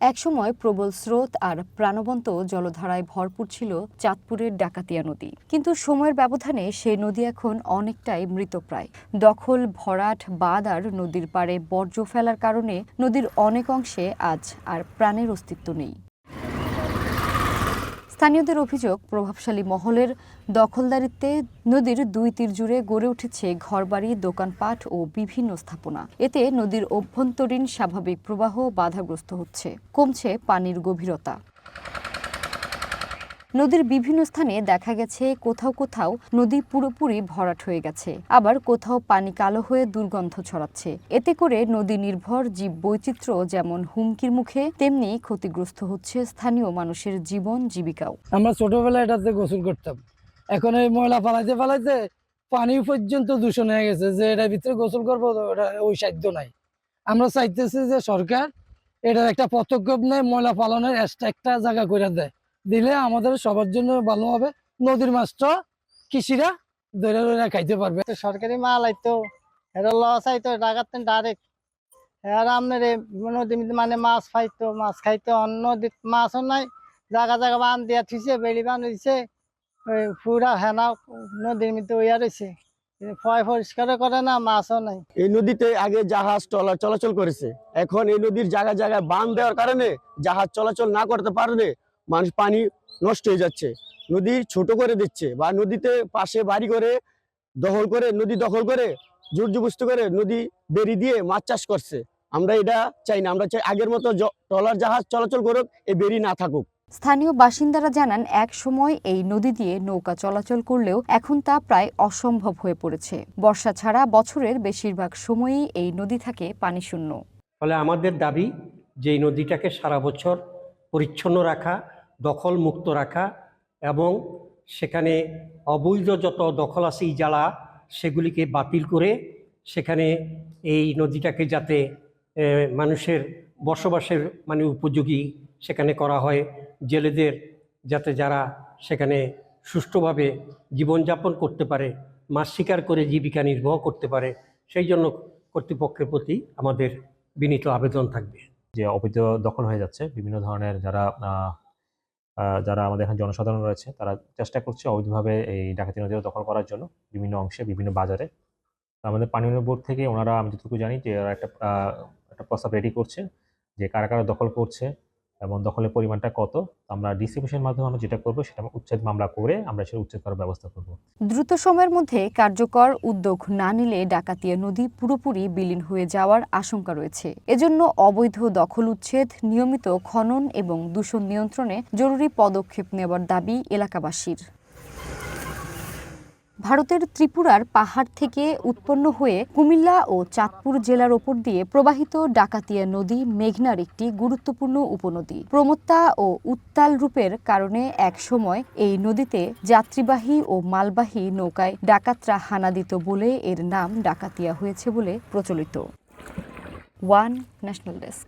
একসময় প্রবল স্রোত আর প্রাণবন্ত জলধারায় ভরপুর ছিল চাঁদপুরের ডাকাতিয়া নদী, কিন্তু সময়ের ব্যবধানে সেই নদী এখন অনেকটাই মৃতপ্রায়। দখল, ভরাট, বাঁধ আর নদীর পাড়ে বর্জ্য ফেলার কারণে নদীর অনেক অংশে আজ আর প্রাণের অস্তিত্ব নেই। স্থানীয়দের অভিযোগ, প্রভাবশালী মহলের দখলদারিত্বে নদীর দুই তীর জুড়ে গড়ে উঠেছে ঘরবাড়ি, দোকানপাট ও বিভিন্ন স্থাপনা। এতে নদীর অভ্যন্তরীণ স্বাভাবিক প্রবাহ বাধাগ্রস্ত হচ্ছে, কমছে পানির গভীরতা। নদীর বিভিন্ন স্থানে দেখা গেছে কোথাও কোথাও নদী পুরোপুরি ভরাট হয়ে গেছে, আবার কোথাও পানি কালো হয়ে দুর্গন্ধ ছড়াচ্ছে। এতে করে নদী নির্ভর জীব বৈচিত্র্য যেমন হুমকির মুখে, তেমনি ক্ষতিগ্রস্ত হচ্ছে স্থানীয় মানুষের জীবন জীবিকাও। আমরা ছোটবেলায় এটাতে গোসল করতাম, এখন এই ময়লা ফালাইতে ফালাইতে পানি পর্যন্ত দূষণ হয়ে গেছে, যে এটার ভিতরে গোসল করবো ওই সাধ্য নাই। আমরা চাইতেছি যে সরকার এটার একটা পদক্ষেপ নেয়, ময়লা ফালানোর একটা জায়গা করে দিলে আমাদের সবার জন্য ভালো হবে। নদীর মাছটা কৃষিরা ধরে ধরে খাইতে পারবে। সরকারি মাল আইতো, এটা লস আইতো ডাকাতেন ডাইরেক্ট। আর আপনার নদী মানে মাছ পাইতো, মাছ খাইতো, অন্য মাছও নাই। জায়গা জায়গা বান দিয়া থুইছে, বেড়ি বান হয়েছে, পুরা হেনা নদীর মধ্যে ওইয়া রয়েছে, পরিষ্কার করে না, মাছও নাই। এই নদীতে আগে জাহাজ ট্রলার চলাচল করেছে, এখন এই নদীর জায়গায় জায়গায় বাঁধ দেওয়ার কারণে জাহাজ চলাচল না করতে পারলে মানুষ পানি নষ্ট হয়ে যাচ্ছে, নদী ছোট করে দিচ্ছে বা নদীতে পাশে বাড়ি করে নদী দখল করে জোর জবরদস্তি করে নদী বেরি দিয়ে মাছ চাষ করছে। আমরা এটা চাই না, আমরা চাই আগের মতো ট্রলার জাহাজ চলাচল করুক, এই বেরি না থাকুক। স্থানীয় বাসিন্দারা জানান, এক সময় এই নদী দিয়ে নৌকা চলাচল করলেও এখন তা প্রায় অসম্ভব হয়ে পড়েছে। বর্ষা ছাড়া বছরের বেশিরভাগ সময়ই এই নদী থাকে পানিশূন্য। ফলে আমাদের দাবি যে এই নদীটাকে সারা বছর পরিচ্ছন্ন রাখা, দখল মুক্ত রাখা এবং সেখানে অবৈধ যত দখল আছে ইজারা সেগুলিকে বাতিল করে সেখানে এই নদীটাকে যাতে মানুষের বসবাসের মানে উপযোগী সেখানে করা হয়। জেলেদের যাতে যারা সেখানে সুষ্ঠুভাবে জীবনযাপন করতে পারে, মাছ শিকার করে জীবিকা নির্বাহ করতে পারে, সেই জন্য কর্তৃপক্ষের প্রতি আমাদের বিনীত আবেদন থাকবে। যে অবৈধ দখল হয়ে যাচ্ছে, বিভিন্ন ধরনের যারা আমাদের এখানে জনসাধারণ রয়েছে তারা চেষ্টা করছে অবৈধভাবে এই ডাকাতি নদীও দখল করার জন্য বিভিন্ন অংশে, বিভিন্ন বাজারে। আমাদের পানি উন্নয়ন বোর্ড থেকে ওনারা, আমি যতটুকু জানি যে ওরা একটা প্রস্তাব রেডি করছে যে কারা কারা দখল করছে এবং দখলের পরিমাণটা কত। আমরা ডিস্ট্রিবিউশনের মাধ্যমে আমরা যেটা করবো সেটা উচ্ছেদ মামলা করে আমরা সেটা উচ্ছেদ করার ব্যবস্থা করব। দ্রুত সময়ের মধ্যে কার্যকর উদ্যোগ না নিলে ডাকাতিয়া নদী পুরোপুরি বিলীন হয়ে যাওয়ার আশঙ্কা রয়েছে। এজন্য অবৈধ দখল উচ্ছেদ, নিয়মিত খনন এবং দূষণ নিয়ন্ত্রণে জরুরি পদক্ষেপ নেওয়ার দাবি এলাকাবাসীর। ভারতের ত্রিপুরার পাহাড় থেকে উৎপন্ন হয়ে কুমিল্লা ও চাঁদপুর জেলার ওপর দিয়ে প্রবাহিত ডাকাতিয়া নদী মেঘনার একটি গুরুত্বপূর্ণ উপনদী। প্রমত্তা ও উত্তাল রূপের কারণে এক সময় এই নদীতে যাত্রীবাহী ও মালবাহী নৌকায় ডাকাতরা হানা দিত বলে এর নাম ডাকাতিয়া হয়েছে বলে প্রচলিত। One national desk.